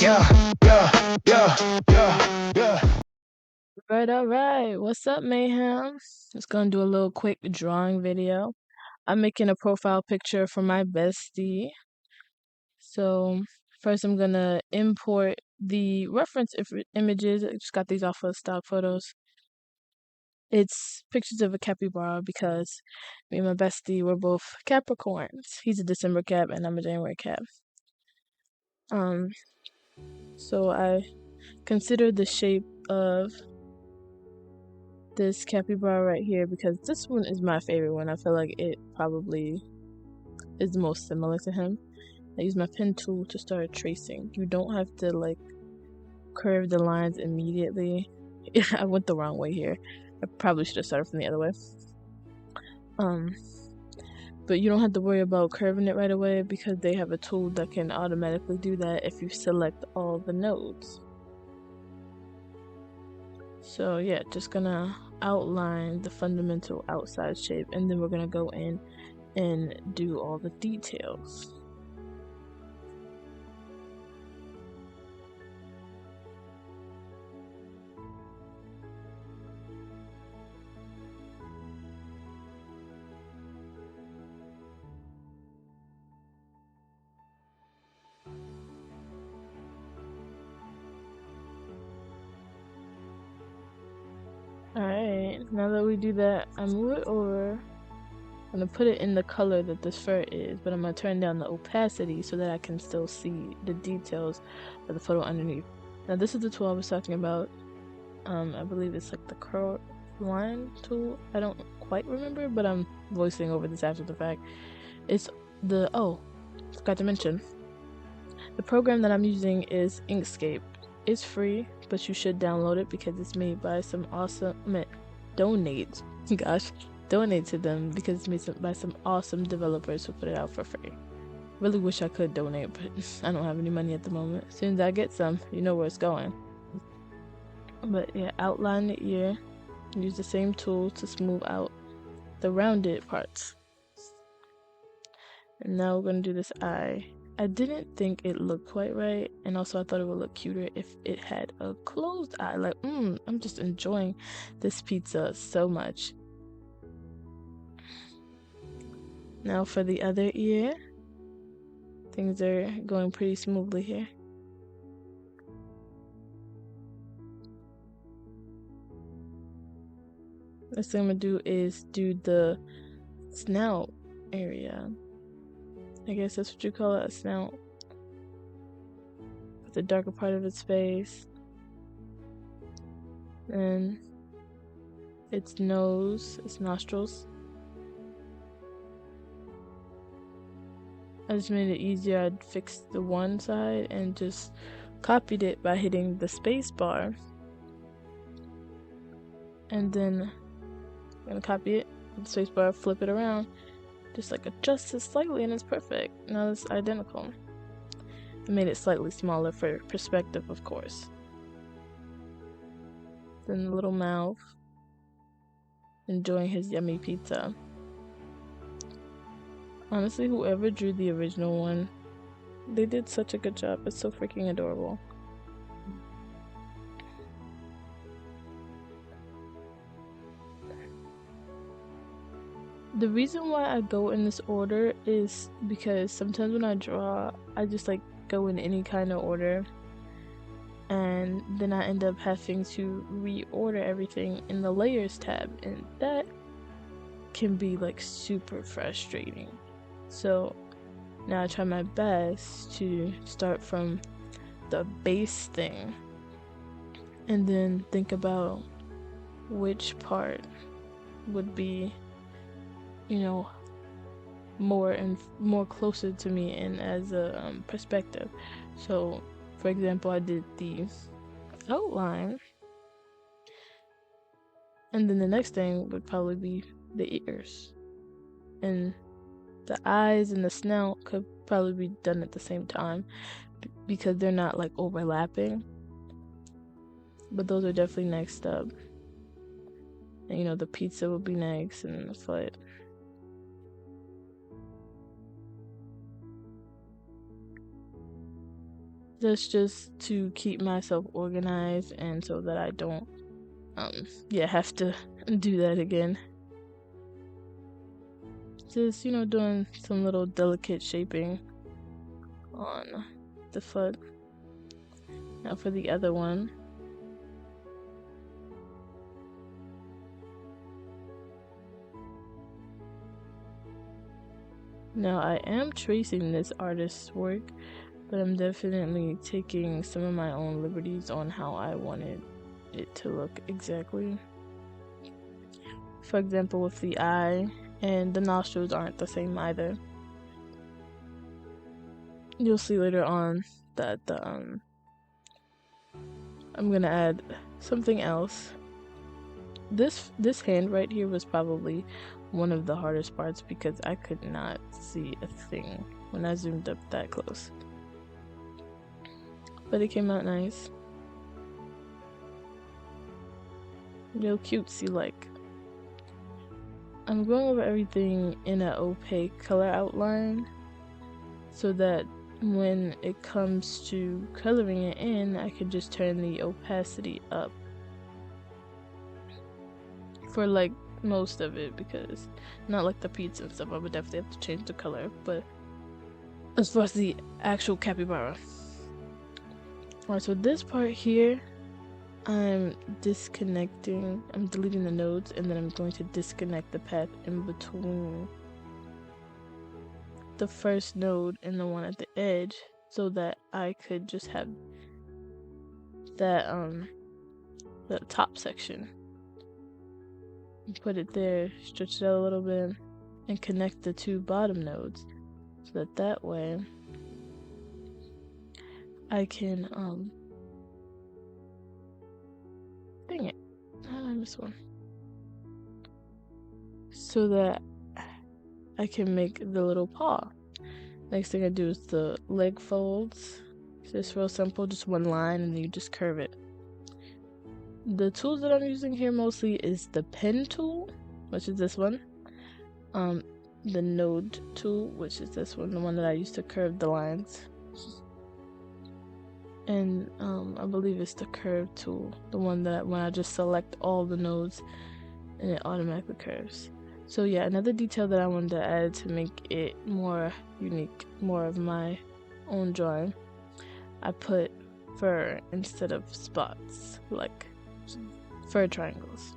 Yeah, yeah, yeah, yeah, yeah. All right. What's up, Mayhem? Just gonna do a little quick drawing video. I'm making a profile picture for my bestie. So first I'm gonna import the reference images. I just got these off of stock photos. It's pictures of a capybara because me and my bestie were both Capricorns. He's a December Cap and I'm a January Cap. So I considered the shape of this capybara right here because this one is my favorite one. I feel like it probably is the most similar to him. I use my pen tool to start tracing. You don't have to like curve the lines immediately. I went the wrong way here. I probably should have started from the other way. But you don't have to worry about curving it right away because they have a tool that can automatically do that if you select all the nodes. So yeah, just gonna outline the fundamental outside shape and then we're gonna go in and do all the details. Alright, now that we do that, I move it over. I'm gonna put it in the color that this fur is, but I'm gonna turn down the opacity so that I can still see the details of the photo underneath. Now this is the tool I was talking about. I believe it's like the curl line tool. I don't quite remember, but I'm voicing over this after the fact. It's the, forgot to mention. The program that I'm using is Inkscape. It's free, but you should download it because it's made by some awesome, donate to them because it's made by some awesome developers who put it out for free. Really wish I could donate, but I don't have any money at the moment. As soon as I get some, you know where it's going. But yeah, outline the ear. Use the same tool to smooth out the rounded parts. And now we're gonna do this eye. I didn't think it looked quite right, and also I thought it would look cuter if it had a closed eye. Like, I'm just enjoying this pizza so much. Now for the other ear, things are going pretty smoothly here. Next thing I'm gonna do is do the snout area. I guess that's what you call it, a snout. The darker part of its face, and its nose, its nostrils. I just made it easier. I'd fixed the one side and just copied it by hitting the space bar. And then I'm gonna copy it, with the space bar, flip it around, just like adjust it slightly and it's perfect. Now it's identical. I made it slightly smaller for perspective, of course. Then the little mouth, enjoying his yummy pizza. Honestly, whoever drew the original one, they did such a good job. It's so freaking adorable. The reason why I go in this order is because sometimes when I draw, I just like go in any kind of order, and then I end up having to reorder everything in the layers tab, and that can be like super frustrating. So now I try my best to start from the base thing and then think about which part would be, more closer to me and as a perspective. So for example, I did the outline, and then the next thing would probably be the ears, and the eyes and the snout could probably be done at the same time because they're not like overlapping, but those are definitely next up. And the pizza would be next, and the foot. That's just to keep myself organized and so that I don't have to do that again. Just, doing some little delicate shaping on the foot. Now for the other one. Now I am tracing this artist's work, but I'm definitely taking some of my own liberties on how I wanted it to look exactly. For example, with the eye and the nostrils aren't the same either. You'll see later on that I'm gonna add something else. This hand right here was probably one of the hardest parts because I could not see a thing when I zoomed up that close. But it came out nice. Real cutesy like. I'm going over everything in an opaque color outline so that when it comes to coloring it in, I can just turn the opacity up for like most of it, because not like the pizza and stuff, I would definitely have to change the color, but as far as the actual capybara. Alright, so this part here, I'm deleting the nodes, and then I'm going to disconnect the path in between the first node and the one at the edge, so that I could just have that the top section. Put it there, stretch it out a little bit, and connect the two bottom nodes, so that way I can dang it, how did I miss one? So that I can make the little paw. Next thing I do is the leg folds. Just real simple, just one line, and then you just curve it. The tools that I'm using here mostly is the pen tool, which is this one. The node tool, which is this one, the one that I use to curve the lines. And I believe it's the curve tool, the one that when I just select all the nodes and it automatically curves. So yeah, another detail that I wanted to add to make it more unique, more of my own drawing, I put fur instead of spots, like fur triangles.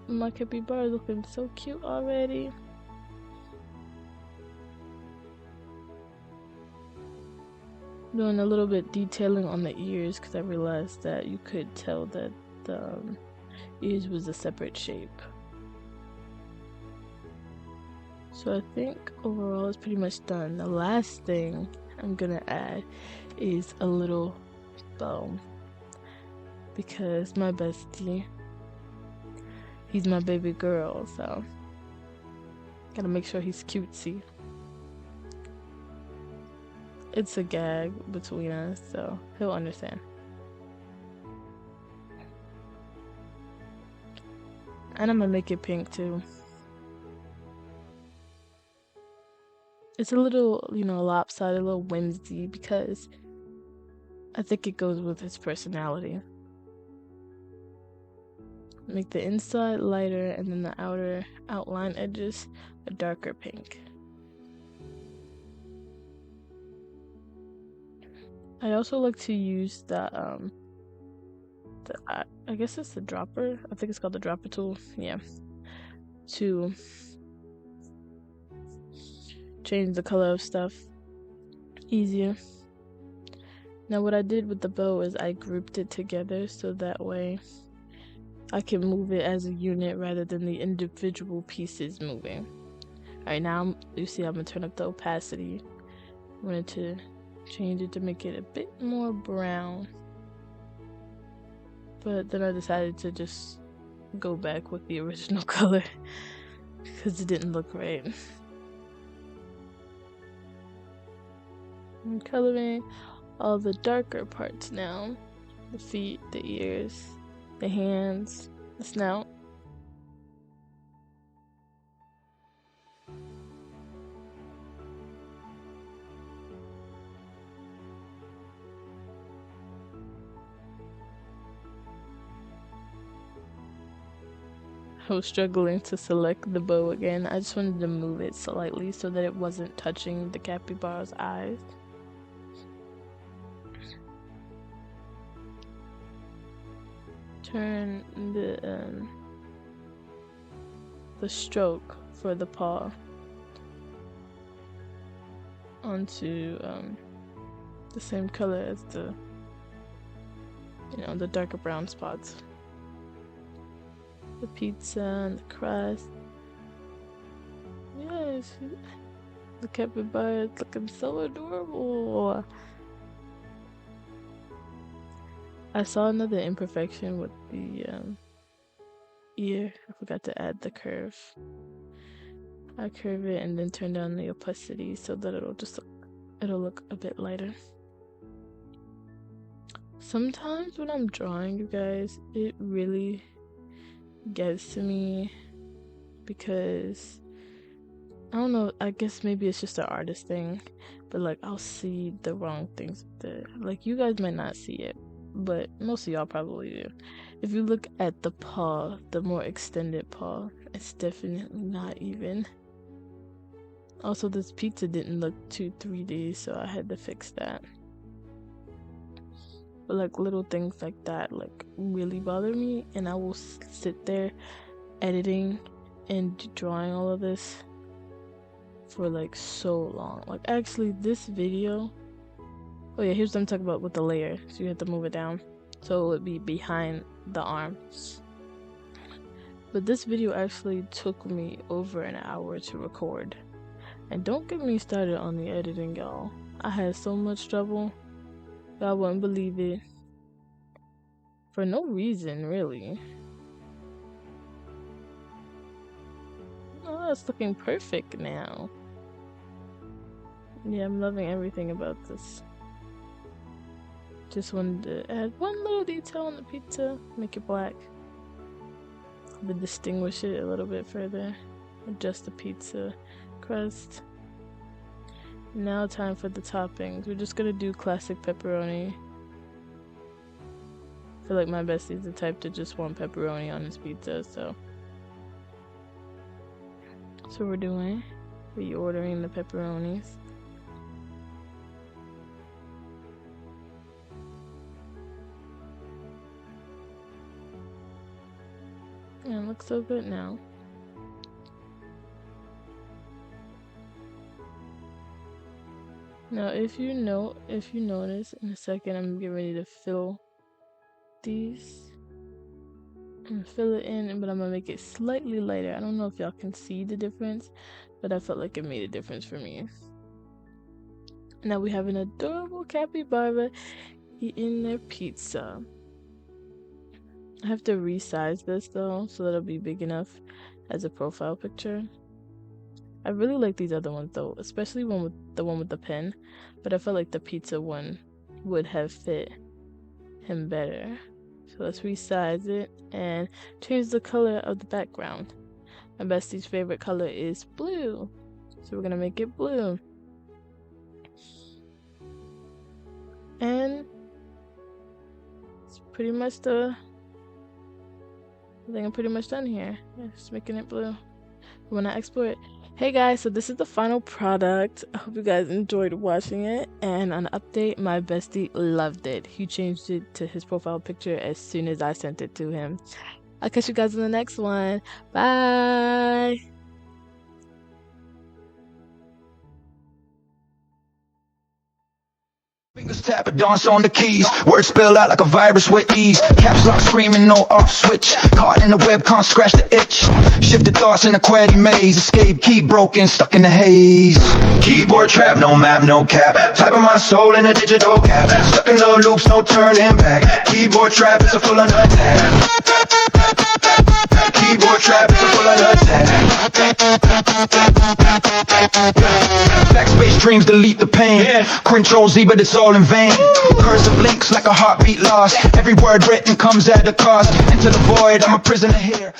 My capybara is looking so cute already. Doing a little bit detailing on the ears because I realized that you could tell that the ears was a separate shape. So I think overall it's pretty much done. The last thing I'm gonna add is a little bow, because my bestie, he's my baby girl, so gotta make sure he's cutesy. It's a gag between us, so he'll understand. And I'm gonna make it pink too. It's a little, lopsided, a little whimsy, because I think it goes with his personality. Make the inside lighter and then the outer outline edges a darker pink. I also like to use that I guess it's the dropper. I think it's called the dropper tool. Yeah. To change the color of stuff easier. Now what I did with the bow is I grouped it together so that way I can move it as a unit rather than the individual pieces moving. Alright, now you see I'm gonna turn up the opacity. I wanted to change it to make it a bit more brown, but then I decided to just go back with the original color because it didn't look right. I'm coloring all the darker parts now, the feet, the ears, the hands, the snout. I was struggling to select the bow again. I just wanted to move it slightly so that it wasn't touching the capybara's eyes. Turn the stroke for the paw onto the same color as the the darker brown spots. The pizza and the crust. Yes, the capybara is looking so adorable. I saw another imperfection with the ear. I forgot to add the curve. I curve it and then turn down the opacity so that it'll look a bit lighter. Sometimes when I'm drawing, you guys, it really gets to me because I don't know, I guess maybe it's just an artist thing, but like I'll see the wrong things there. Like you guys might not see it, but most of y'all probably do. If you look at the paw, the more extended paw, it's definitely not even. Also, this pizza didn't look too 3D, so I had to fix that. But like little things like that like really bother me, and I will sit there editing and drawing all of this for like so long. Like actually this video, oh yeah, here's what I'm talking about with the layer. So you have to move it down so it would be behind the arm. But this video actually took me over an hour to record. And don't get me started on the editing, y'all. I had so much trouble. Y'all wouldn't believe it. For no reason, really. Oh, it's looking perfect now. Yeah, I'm loving everything about this. Just wanted to add one little detail on the pizza, make it black. To distinguish it a little bit further. Adjust the pizza crust. Now time for the toppings. We're just gonna do classic pepperoni. I feel like my bestie is the type to just want pepperoni on his pizza, so that's what we're doing. Reordering the pepperonis. And it looks so good now. Now, if you notice, in a second, I'm gonna get ready to fill these. I'm gonna fill it in, but I'm gonna make it slightly lighter. I don't know if y'all can see the difference, but I felt like it made a difference for me. Now we have an adorable capybara eating their pizza. I have to resize this though, so that it'll be big enough as a profile picture. I really like these other ones though, especially the one with the pen, but I felt like the pizza one would have fit him better. So let's resize it and change the color of the background. My bestie's favorite color is blue, so we're gonna make it blue. And it's pretty much I think I'm pretty much done here. Yeah, just making it blue. When I export it. Hey guys, so this is the final product. I hope you guys enjoyed watching it. And an update, my bestie loved it. He changed it to his profile picture as soon as I sent it to him. I'll catch you guys in the next one. Bye! Fingers tap it, dance on the keys. Words spell out like a virus with ease. Caps lock screaming, no off switch. Caught in the web, can't scratch the itch. Shifted thoughts in a query maze. Escape key broken, stuck in the haze. Keyboard trap, no map, no cap. Typing my soul in a digital cap. Stuck in the loops, no turning back. Keyboard trap, it's a full on attack. Keyboard trap, it's a full of attack. Backspace dreams delete the pain. Control Z, but it's all in vain. Cursive links like a heartbeat lost. Every word written comes at a cost. Into the void, I'm a prisoner here.